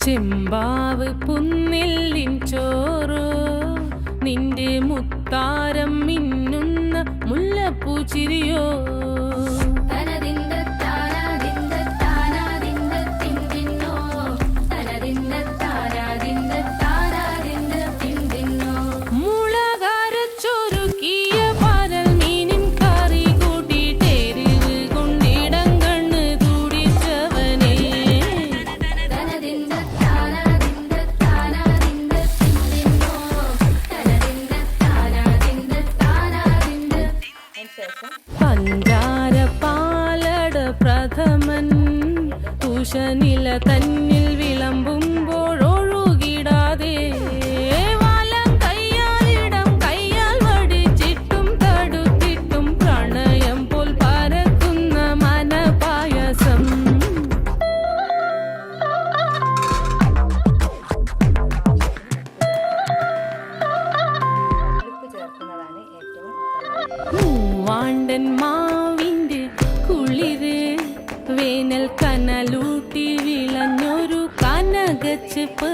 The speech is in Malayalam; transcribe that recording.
ചെമ്പാവ് പുന്നെല്ലിൻ ചോറോ നിന്റെ മുത്താരം മിന്നുന്ന മുല്ലപ്പൂച്ചിരിയോ പഞ്ചാര പാലട പ്രഥമൻ തുഷനില തന്നിൽ വിളമ്പുമ്പോഴൊഴുകിടാതെ വലം കയ്യാലിടം കയ്യാൽ വടിച്ചിട്ടും തടുത്തിട്ടും പ്രണയം പോൽ പരക്കുന്ന മനപായസം മൂവാണ്ടൻ മാവിന്റെ കുളിര് വേനൽ കനലൂട്ടി വിളഞ്ഞൊരു കനകച്ചെപ്പ്